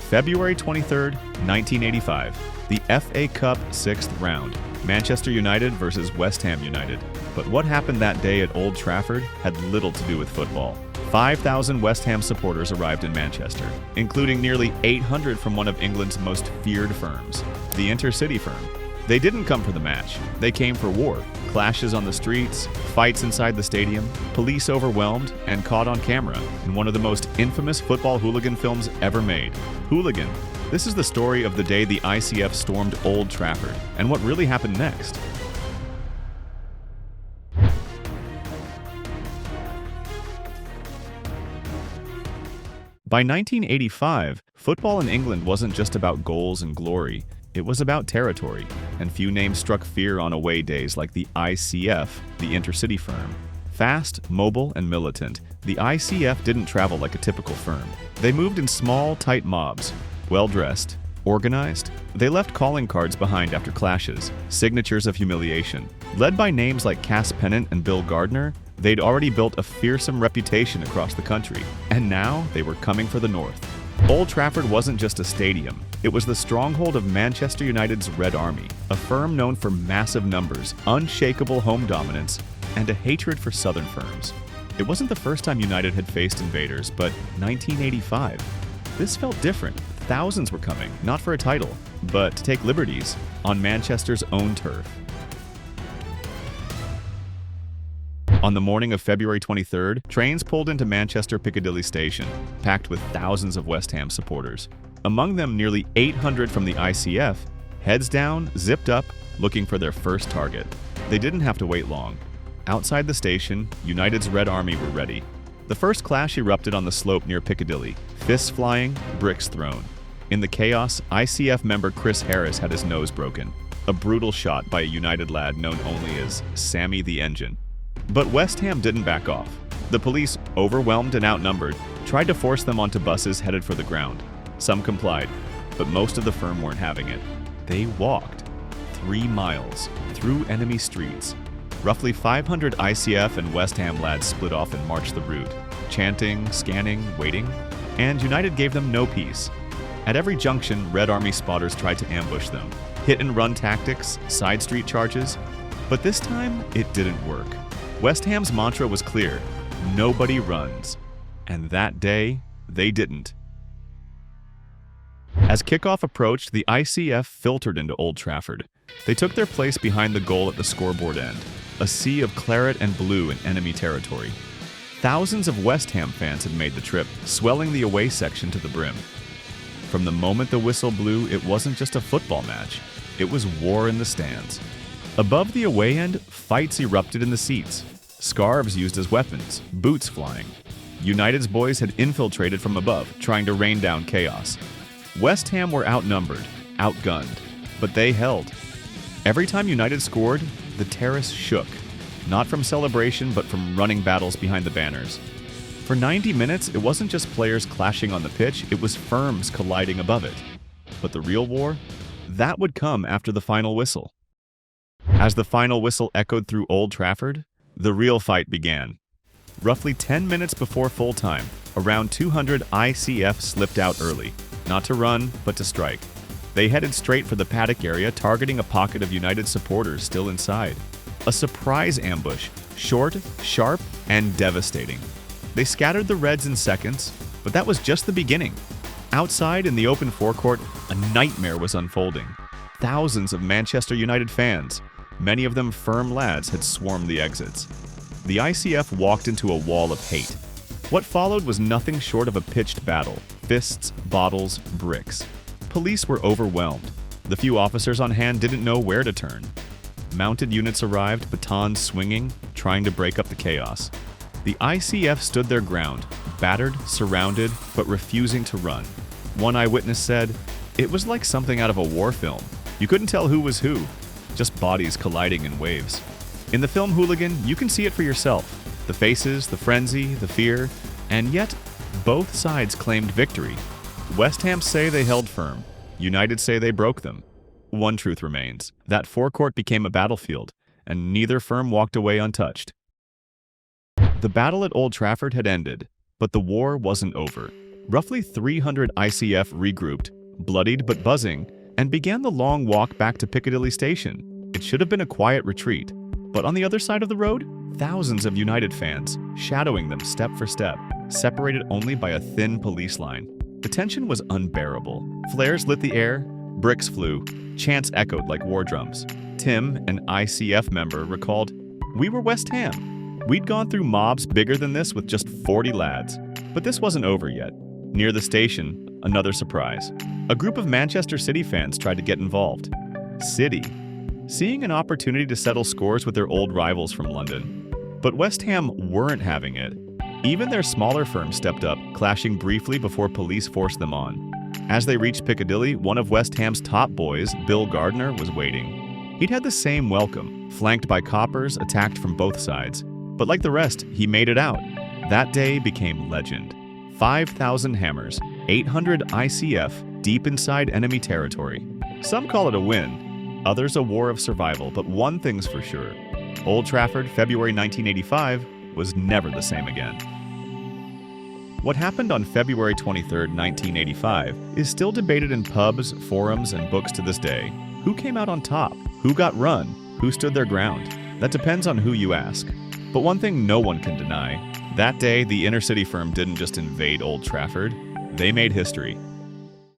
February 23rd, 1985, the FA Cup 6th round, Manchester United versus West Ham United. But what happened that day at Old Trafford had little to do with football. 5,000 West Ham supporters arrived in Manchester, including nearly 800 from one of England's most feared firms, the Intercity firm. They didn't come for the match, they came for war. Clashes on the streets, fights inside the stadium, police overwhelmed and caught on camera in one of the most infamous football hooligan films ever made, Hooligan. This is the story of the day the ICF stormed Old Trafford and what really happened next. By 1985, football in England wasn't just about goals and glory. It was about territory, and few names struck fear on away days like the ICF, the Intercity firm. Fast, mobile, and militant, the ICF didn't travel like a typical firm. They moved in small, tight mobs, well-dressed, organized. They left calling cards behind after clashes, signatures of humiliation. Led by names like Cass Pennant and Bill Gardner, they'd already built a fearsome reputation across the country, and now they were coming for the North. Old Trafford wasn't just a stadium, it was the stronghold of Manchester United's Red Army, a firm known for massive numbers, unshakable home dominance, and a hatred for Southern firms. It wasn't the first time United had faced invaders, but 1985. This felt different. Thousands were coming, not for a title, but to take liberties on Manchester's own turf. On the morning of February 23rd, trains pulled into Manchester Piccadilly Station, packed with thousands of West Ham supporters. Among them, nearly 800 from the ICF, heads down, zipped up, looking for their first target. They didn't have to wait long. Outside the station, United's Red Army were ready. The first clash erupted on the slope near Piccadilly, fists flying, bricks thrown. In the chaos, ICF member Chris Harris had his nose broken, a brutal shot by a United lad known only as Sammy the Engine. But West Ham didn't back off. The police, overwhelmed and outnumbered, tried to force them onto buses headed for the ground. Some complied, but most of the firm weren't having it. They walked 3 miles through enemy streets. Roughly 500 ICF and West Ham lads split off and marched the route, chanting, scanning, waiting, and United gave them no peace. At every junction, Red Army spotters tried to ambush them. Hit-and-run tactics, side street charges, but this time it didn't work. West Ham's mantra was clear: nobody runs. And that day, they didn't. As kickoff approached, the ICF filtered into Old Trafford. They took their place behind the goal at the scoreboard end, a sea of claret and blue in enemy territory. Thousands of West Ham fans had made the trip, swelling the away section to the brim. From the moment the whistle blew, it wasn't just a football match. It was war in the stands. Above the away end, fights erupted in the seats. Scarves used as weapons, boots flying. United's boys had infiltrated from above, trying to rain down chaos. West Ham were outnumbered, outgunned, but they held. Every time United scored, the terrace shook, not from celebration, but from running battles behind the banners. For 90 minutes, it wasn't just players clashing on the pitch, it was firms colliding above it. But the real war? That would come after the final whistle. As the final whistle echoed through Old Trafford, the real fight began. Roughly 10 minutes before full time, around 200 ICF slipped out early, not to run, but to strike. They headed straight for the paddock area, targeting a pocket of United supporters still inside. A surprise ambush, short, sharp, and devastating. They scattered the Reds in seconds, but that was just the beginning. Outside in the open forecourt, a nightmare was unfolding. Thousands of Manchester United fans, many of them firm lads, had swarmed the exits. The ICF walked into a wall of hate. What followed was nothing short of a pitched battle. Fists, bottles, bricks. Police were overwhelmed. The few officers on hand didn't know where to turn. Mounted units arrived, batons swinging, trying to break up the chaos. The ICF stood their ground, battered, surrounded, but refusing to run. One eyewitness said, "It was like something out of a war film. You couldn't tell who was who, just bodies colliding in waves." In the film Hooligan, you can see it for yourself. The faces, the frenzy, the fear, and yet both sides claimed victory. West Ham say they held firm. United say they broke them. One truth remains: that forecourt became a battlefield, and neither firm walked away untouched. The battle at Old Trafford had ended, but the war wasn't over. Roughly 300 ICF regrouped, bloodied but buzzing, and began the long walk back to Piccadilly Station. It should have been a quiet retreat, but on the other side of the road, thousands of United fans, shadowing them step for step, separated only by a thin police line. The tension was unbearable. Flares lit the air, bricks flew, chants echoed like war drums. Tim, an ICF member, recalled, "We were West Ham. We'd gone through mobs bigger than this with just 40 lads." But this wasn't over yet. Near the station, another surprise. A group of Manchester City fans tried to get involved. City, seeing an opportunity to settle scores with their old rivals from London. But West Ham weren't having it. Even their smaller firm stepped up, clashing briefly before police forced them on. As they reached Piccadilly, one of West Ham's top boys, Bill Gardner, was waiting. He'd had the same welcome, flanked by coppers attacked from both sides. But like the rest, he made it out. That day became legend. 5,000 hammers, 800 ICF deep inside enemy territory. Some call it a win, others a war of survival, but one thing's for sure. Old Trafford, February 1985, was never the same again. What happened on February 23, 1985, is still debated in pubs, forums, and books to this day. Who came out on top? Who got run? Who stood their ground? That depends on who you ask. But one thing no one can deny, that day the inner city firm didn't just invade Old Trafford, they made history.